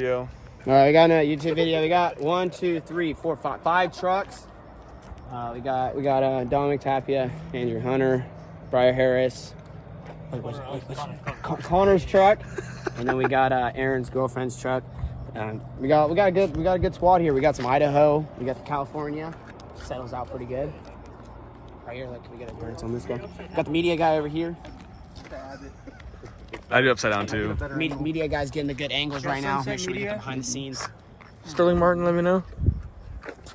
video. All right, we got a YouTube video. We got 1, 2, 3, 4, 5 trucks. We got Dominic Tapia, Andrew Hunter, Briar Harris, Connor's truck, and then we got Aaron's girlfriend's truck. We got a good squad here. We got some Idaho. We got the California. Settles out pretty good. Right here, like, can we get endurance on this guy? Got the media guy over here. I do upside down too. Media guy's getting the good angles right now. Make sure we get the behind the scenes. Sterling Martin, let me know.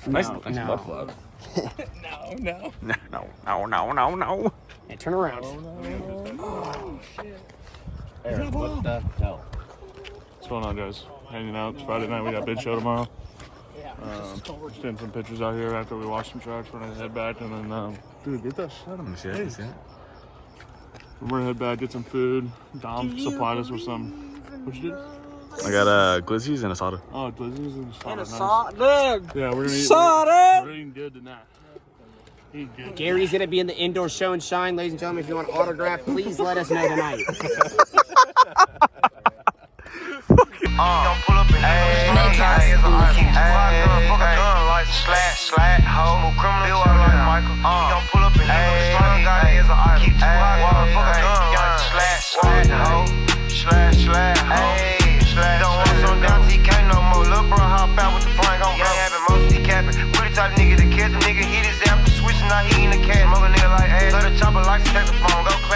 Nice butt no. flap. No. No. Hey, turn around. Oh, shit. Aaron, what the hell? What's going on, guys? Hanging out. It's Friday night. We got bid show tomorrow. Just taking some pictures out here after we wash some trucks. We're gonna head back and then, dude, get that shit on the face. We're gonna head back, get some food. Dom supplied us with some. What'd you do? I got glizzies and asada. Oh, glizzies and asada. And a Nice. salt, dude. Yeah, we're gonna eat. Asada. We're eating good tonight. Eating good. Gary's gonna be in the indoor show and shine, ladies and gentlemen. If you want an autograph, please let us know tonight.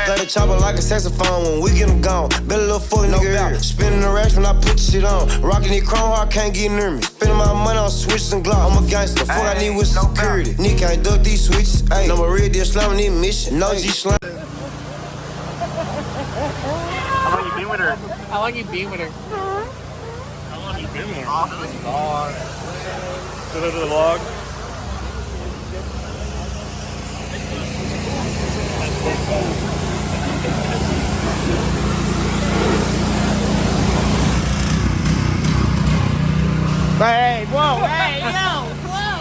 Let the chopper like a saxophone when we get them gone. Bet a little fuck nigga. Spinning the racks when I put the shit on. Rocking it chrome hard, can't get near me. Spending my money on switches and glock. I'm a gangster. The fuck I need with security. Nick can't duck these switches. Ayy, number red, they're slamming these mission. No G slam. How long you been with her? How long you been with her? How long you been there? Say that to the vlog. Hey, whoa, hey, yo, whoa.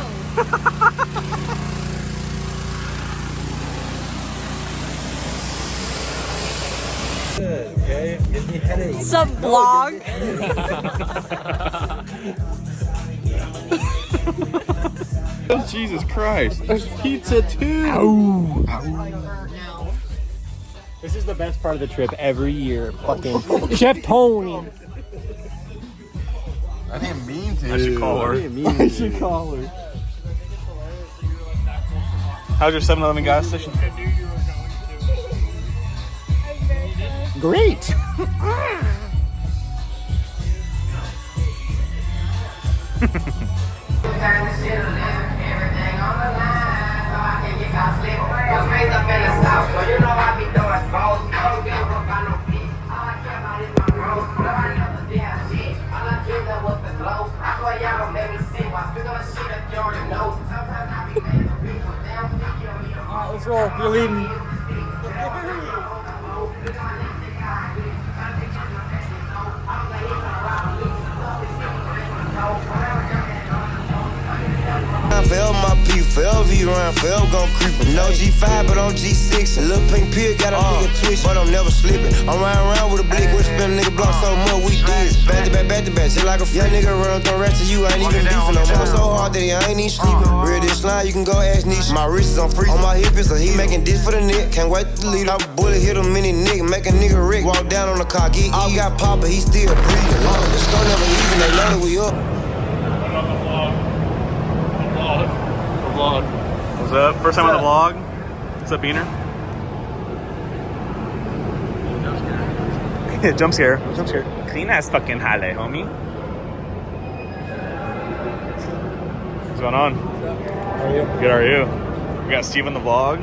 Some vlog. Jesus Christ. There's pizza too. Ow. This is the best part of the trip every year. Fucking Chef Tony. I didn't mean to. I should call her. I should call her. How's your 7-Eleven gas station? Great. Let's roll. You're leading. Forever my P, forever you around, forever gon' creep. No G5, but on G6. A little pink pill got a nigga twitch, but I'm never slipping. I'm riding around with a blick, we spin a nigga block so much we did. Back to back, just like a young nigga run through rest of you, I ain't even beefing no more. So hard that I ain't even sleeping. Real this line, you can go ask Nisha. My wrist is on freeze, on my hip is a heat. Making this for the neck, can't wait to leave. I bullet hit a mini nigga, make a nigga Rick. Walk down on the car, he got pop, but he still breathing. The store never leaving, they know that we up. Vlog. What's up? First time on the vlog? What's up, Beaner? Jump scare. Jump scare. Clean ass fucking highlight, homie. What's going on? How are you? Good, how are you? We got Steve on the vlog.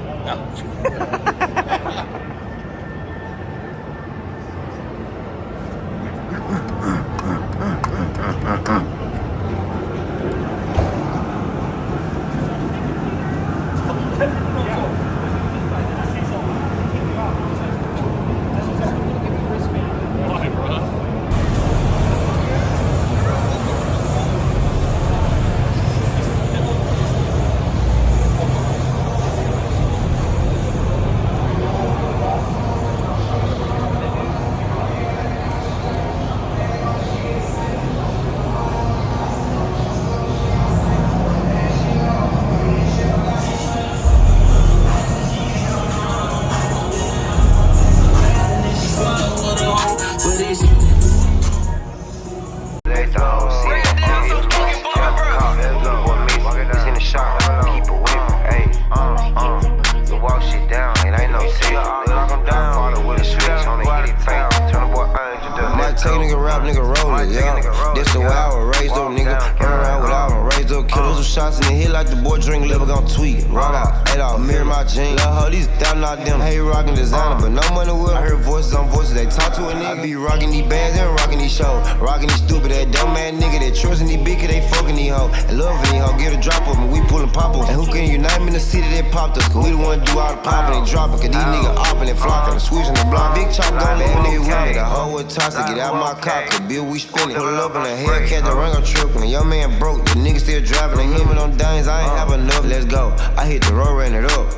up, nigga, roll it, yeah. That's the way I was raised up, nigga. Run around with all them raised up killers with shots in the head like the boy drink liver gon' tweet. Rock out, 8 off, mirror my jeans. Lil' ho, these $1,000 out them. Hey, rockin' designer, but no money will. I heard voices on voices, they talk to a nigga. I be rockin' these bands and rockin' these shows. Rockin' these stupid, that dumb ass nigga that trustin' these bitches, they fuckin' these hoes. And lovin' these hoes, get a drop of them, we pullin' pop ups. And who can unite me in the city that popped us? Cause we the one do all the poppin' and droppin'. Cause these niggas oppin' and flockin' and switchin' the block. Big chop gon' let nigga with me. The hoe was toxic, get out my car, cause bill we spinning. Pull up in the Hellcat, the Rango trippin'. Young man broke, the nigga still driving. And him and them dimes, I ain't have enough. Let's go. I hit the road, ran it up.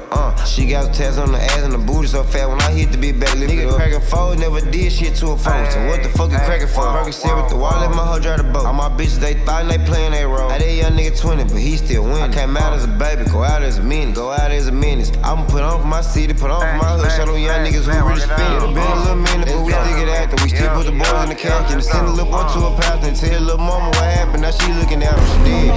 She got tats on the ass and the booty so fat. When I hit the big back, nigga crackin' fold, never did shit to a phone. So what the fuck you crackin' for? Percocet with the wallet, my hoe drive the boat. All my bitches, they thought they playin' they role. That young nigga 20, but he still win. I came out as a baby, go out as a menace. Go out as a menace. I'ma put on for my city, put on for my hood. Show them young niggas who really spin it. Been a little minute, but we still get active. We still put the boys in the couch and send a little boy to a pastor and tell little mama what happened. Now she looking at him, she dead.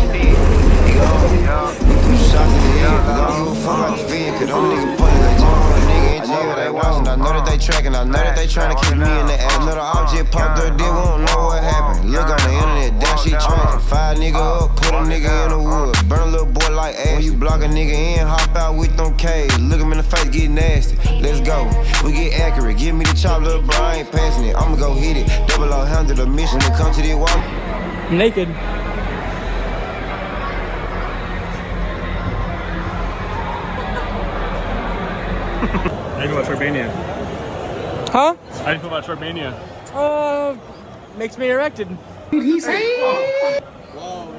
We put shots in the head, we gon' give a fuck out the fed. Cause them niggas pulling, they jump on a nigga in jail, they watching. I know that they tracking, I know that they trying to keep me in the ass. I know the object popped up, they won't know what happened. Look on the internet, that shit tracking. Fire nigga up, put a nigga in the wood. Burn a little boy like ass. When you block a nigga in, hop out with them K's. Look him in the face, get nasty. Let's go, we get accurate. Give me the chop, little bro, I ain't passing it. I'ma go hit it. Double O handle the mission to come to the wall. Naked. How do you feel about Turkmania? Huh? How do you feel about Turkmania? Makes me erected. Whoa,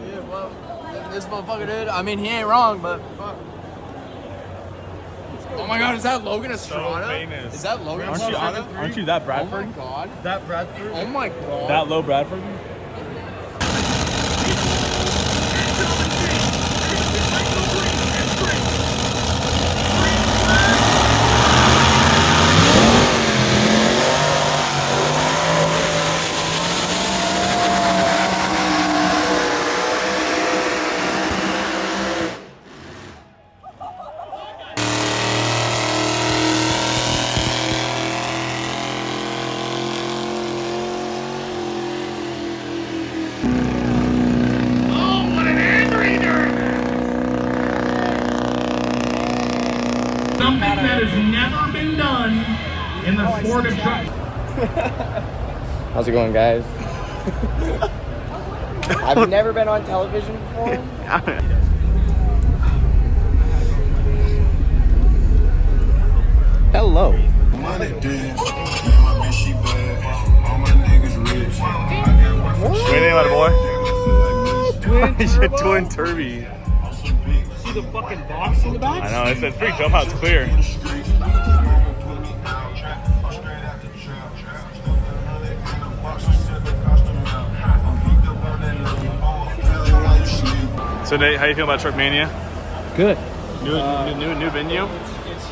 yeah, well, this motherfucker, dude. I mean, he ain't wrong, but fuck. Oh my God, is that Logan Estrada? So famous. Is that Logan Aren't Estrada? Aren't you that Oh Bradford? my God. That Bradford? Oh my God. That low Bradford? Something that has never been done in the sport of truck. How's it going, guys? I've never been on television before. Hello. What do you think about it, boy? Twin Turby. See the fucking box in the back? I know, it's pretty dumb how it's clear. So Nate, how you feel about Truckmania? Good. New venue? It's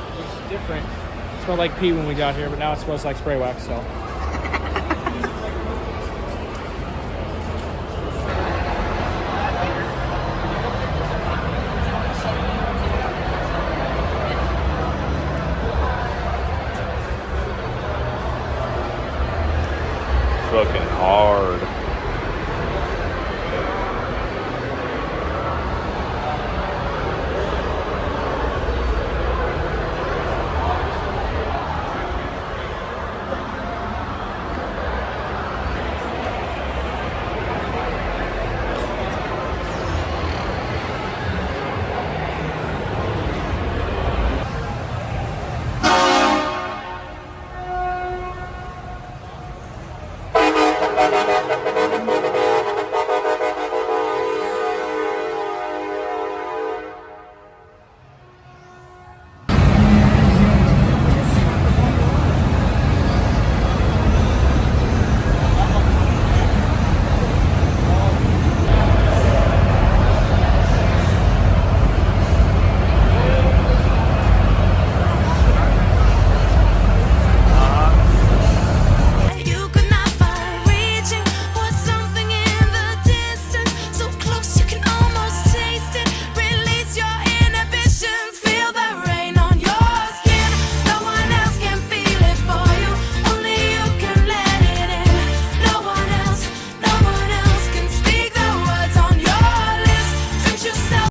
different. It smelled like pee when we got here, but now it smells like spray wax, so.